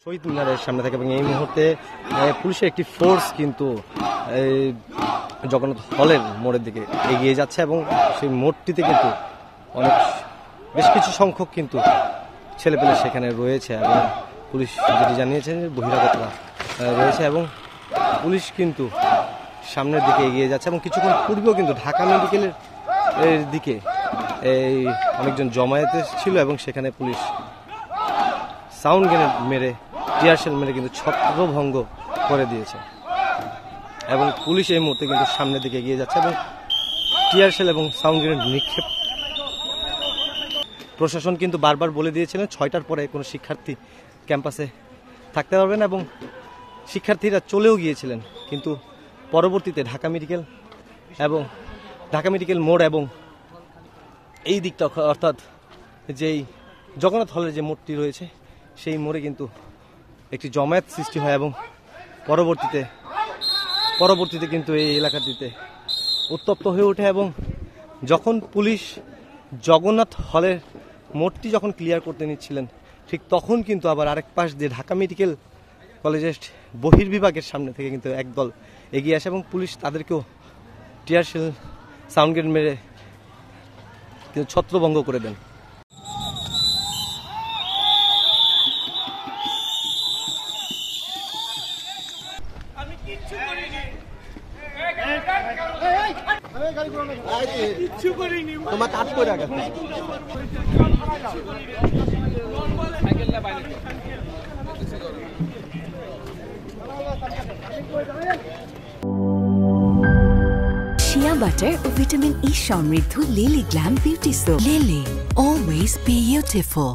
শহীদ মিনারের সামনে থেকে এবং এই মুহূর্তে পুলিশের একটি ফোর্স কিন্তু জগন্নাথ হলের মোড়ের দিকে এগিয়ে যাচ্ছে এবং সেই মোড়টিতে কিন্তু বেশ কিছু সংখ্যক কিন্তু ছেলেপেলে সেখানে রয়েছে এবং পুলিশ যেটি জানিয়েছে বহিরাগতরা রয়েছে এবং পুলিশ কিন্তু সামনের দিকে এগিয়ে যাচ্ছে এবং কিছুক্ষণ পূর্বেও কিন্তু ঢাকা মেডিকেলের দিকে এই অনেকজন জমায়েত ছিল এবং সেখানে পুলিশ সাউন্ড গ্রেনেড মেরে টিয়ারশেল মেরে কিন্তু ছত্রভঙ্গ করে দিয়েছে এবং পুলিশ এই মুহূর্তে কিন্তু সামনের দিকে এগিয়ে যাচ্ছে এবং টিয়ারশেল এবং সাউন্ড গ্রেনেড নিক্ষেপ। প্রশাসন কিন্তু বারবার বলে দিয়েছিলেন 6টার পরে কোনো শিক্ষার্থী ক্যাম্পাসে থাকতে পারবে না এবং শিক্ষার্থীরা চলেও গিয়েছিলেন, কিন্তু পরবর্তীতে ঢাকা মেডিকেল মোড় এবং এই দিকটা অর্থাৎ যেই জগন্নাথ হলের যে মোড়টি রয়েছে সেই মোড়ে কিন্তু একটি জমায়েত সৃষ্টি হয় এবং পরবর্তীতে কিন্তু এই এলাকাটিতে উত্তপ্ত হয়ে ওঠে এবং যখন পুলিশ জগন্নাথ হলের মোড়টি যখন ক্লিয়ার করতে নিচ্ছিলেন ঠিক তখন কিন্তু আবার আরেক পাশ দিয়ে ঢাকা মেডিকেল কলেজের বহির্বিভাগের সামনে থেকে কিন্তু একদল এগিয়ে আসে এবং পুলিশ তাদেরকেও টিয়ারশেল সাউন্ড গ্রেনেড মেরে কিন্তু ছত্রভঙ্গ করে দেন। তোমার কাজ করে রাখা Shea butter और विटामिन ई समृद्ध lily glam beauty soap. Lily, always beautiful।